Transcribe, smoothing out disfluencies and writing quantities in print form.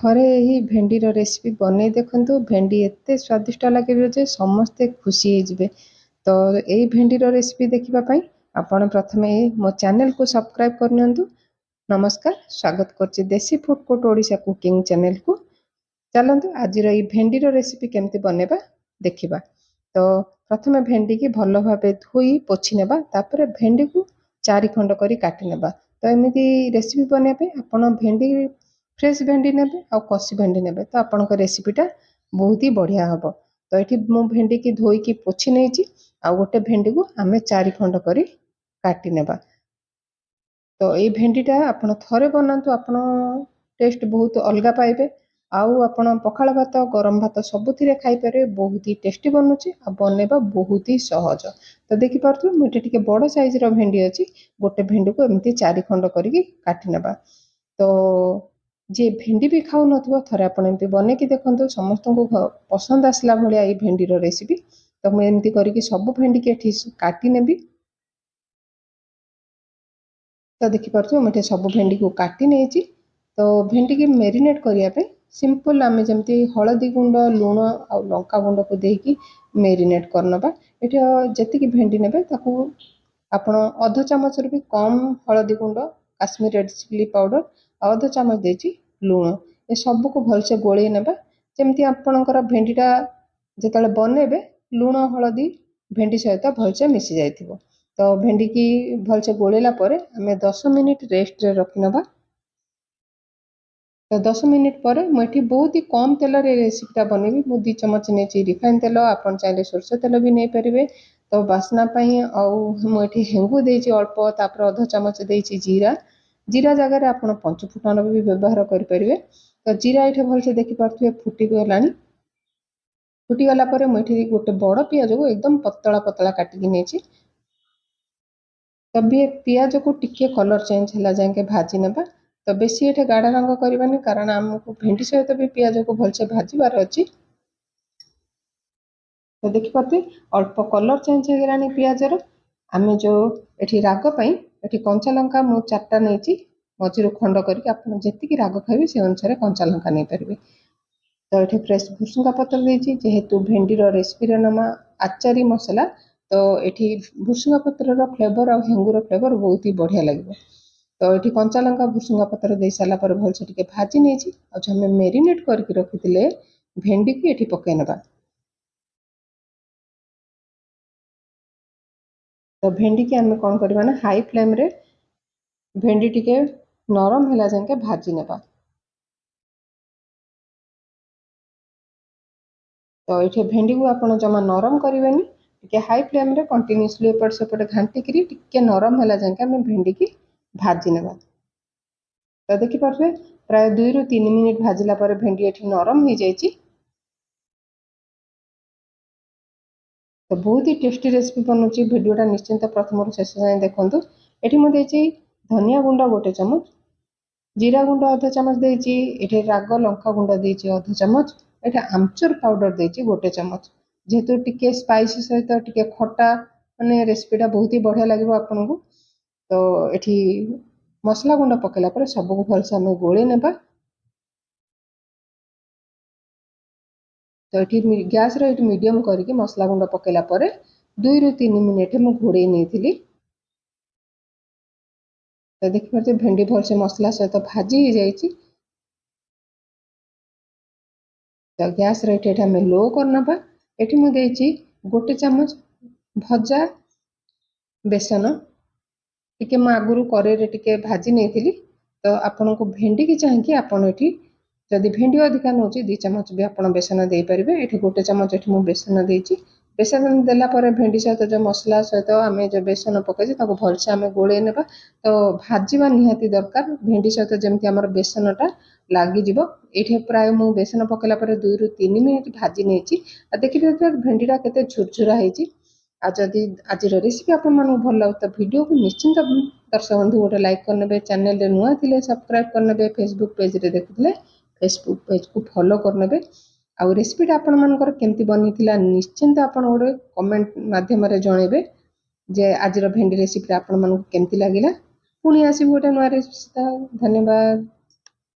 थरे यही भेंडीर रेसिपी बनै देखंतु भेंडी एते स्वादिष्ट लगे जे समस्ते खुशी हो। तो यही भेंडीर रेसिपी देखिबा पई आपण प्रथमे मो चैनल को सब्सक्राइब करनियंतु। नमस्कार, स्वागत करछि देसी food court Odisha cooking channel को। चलंतु आजिर ई भेंडीर रेसिपी केमती बनेबा देखिबा। तो प्रथमे भेंडी की भल भाबे धोई पोछि नेबा, तापर भेंडी को 4 खंड करी काटि नेबा। तो एमिति रेसिपी बने पे आपण भेंडी फ्रेश भेंडी नेबे आ कसी भेंडी नेबे, तो आपनक रेसिपीटा बहुत ही बढ़िया हबो। तो ये मु भेंडी की धोई की पोछि नेछि आ गोटे भेंडी को आमे 4 खंड करी काटि नेबा। तो ये भेंडीटा आपण थरे बनातु, आपण टेस्ट बहुत अलगा पाइबे। आउ आपण पखाल भात गरम भात सबुथिरे खाई पारे, बहुत ही टेस्टी बनुची आ बनेबा बहुत ही सहज। तो देखि पारथु मुटे टिके बड़ साइज रो भेंडी अछि, गोटे भेंडी को एमती 4 खंड करी काटि नेबा। तो जे भेंडी भी खाऊ नथिबो थरे आपण एमती बने की देखंतु, समस्त को पसंद आसला भलिया ई भेंडीर रेसिपी। तो मु एमती करी की सब भेंडी के एठी काटि नेबी। तो देखि पारथु मुटे सब भेंडी को काटि नेछि। तो भेंडी की मेरिनेट करिया पे सिंपल आमे जेमती हळदी गुंड लूण आ लंका गुंड को देकी मेरिनेट करनबा। एठी जति की भेंडी नेबे ताकू आपण आधा चामच रे भी कम हळदी गुंड, काश्मीर रेड चिली पाउडर आ आधा चामच देछि लूण, ए सब को भल से गोळे नेबा। जेमती आपणकर भेंडीटा जेतले बनेबे लूण हळदी भेंडी सहित भल से मिसी जाइथिबो। तो भेंडी की भल से गोळेला परे हमें 10 मिनिट रेस्ट रे रखि नबा। तो 10 मिनिट पर मुझे बहुत ही कम तेल रे रेसिपीटा बनेबी। मु 2 चमच नेछि रिफाइन तेल, आपण चाहे सोरष तेल भी नहीं पारिबे। तो बास्ना पई आउ मुझे हेंगु देछि अल्प, तापर आधा चमच देछि जीरा। जीरा जगह रे आपण पंच फुटन भी व्यवहार करि परिबे। तो जीरा एठे भल से देखि पारथुए फुटी गलानी। फुटी गला परे मुझे गोटे बड़ पियाज को एकदम पतला पतला काटिकी नेछि। तबे पियाज को टिके कलर चेंज होला जाके भाजी नेबा। तो बेसी एठे गाढ़ा रंग करबानी, कारण हमको भेंडी सहित भी पियाज को भल से भाजीबार अछि। तो देखि पाते अल्प कलर चेंज हो गलानी पियाजर। आमे जो एठी राग पई एठी कंचा लंका मु 4टा नेछि, मझिरो खंड करके आपण जेतिकी राग खाइबे से अनुसार कंचा लंका नै परिबे। तो एठी फ्रेश भुसुंगा पत्र देछि, जेहेतु भेंडीर रेसिपीर नाम आचारी मसला। तो एठी भुसुंगा पत्रर फ्लेवर और हेंगुर फ्लेवर बहुत ही बढ़िया लगे। तो ये कंचा लंका भुसुंगा पत्र दे सारा पर भल से टिके भाजी नेछि। आ जो हमें मेरिनेट करके रखिथिले भेंडी की एठी पकै नबा। तो भेंडी की हमें कौन करबा ना, हाई फ्लेम रे भेंडी टिके नरम होला जाके भाजी नबा। तो ये भेंडी को आपण जमा नरम करिवेनी, टिके हाई फ्लेम रे कंटिन्यूअसली एपट सेपट घांटी करी टिके नरम होला जाके हमें भेंडी की भाजी नबा। तो देखि पारे प्राय 2 ରୁ 3 मिनिट भाजिला पर भेंडी एठी नरम हो जाइछि। तो बहुत ही टेस्टी रेसिपी बनउछि। वीडियोटा निश्चिंत प्रथम ରୁ शेष जाए देखंतु। एठी मु देछि धनिया गुंड गोटे चमच, जीरा गुंड आधा चमच देछि, एठी राग लंका गुंड देछि आधा चमच, एठी आमचूर पाउडर देछि गोटे चमच। जेहेतु टिके स्पाइसी सहित टिके खट्टा माने रेसिपीटा बहुत ही बढ़िया लागबो आपनको। तो एठी मसला गुंड पकेला पर सबको भल से हमें गोळे नेबा। तो ये गैस रो मीडियम करके मसला गुंड पकेला पर 2 ରୁ 3 मिनिट मु घोड़े नहीं। तो देखिए भेंडी भल से मसला सहित भाजी हो जाइछि। तो गैस रो हमें लो करनबा। एठी मु देछि गोटे चमच भजा बेसन, टिके मु आगुरु करे रे टिके भाजी नहीं। तो आपन को भेंडी की चाहिए आपन एठी जदि भेंडी अधिका नउछि 2 चमच भी आपण बेसन दे परिबे। एठी गोटे चमच एठी मु बेसन देछि। बेसन देला पर भेंडी सहित जो मसला सहित आमे जो बेसन पकाइछि ताको भल से आमे गोळे नेबा। तो भाजीबा निहाती दरकार, भेंडी सहित जेमति हमर बेसनटा लागी जिवो। एठी प्राय मु बेसन पकेला पर 2 ରୁ 3 मिनिट भाजी नेछि। आ देखिबे भेंडीटा केते झुरझुरा हेछि। आ जदि आजिर रेसिपी आपण मानू भल लागो तो वीडियो को निश्चिंत दर्शक बंधु गोटे लाइक करनेबे, चैनल रे नुआ थिले सब्सक्राइब करनेबे, फेसबुक पेज रे देखुथिले फेसबुक पेज को फॉलो करनेबे। आउ रेसिपीटा आपण मानकर केमती बनी थिला निश्चिंत आपण गोटे कमेंट माध्यम रे जणेबे जे आजिर भेंडी रेसिपी आपण मानू केमती लागिला। पुणी आसी गोटे नुआ रेसिपी। धन्यवाद।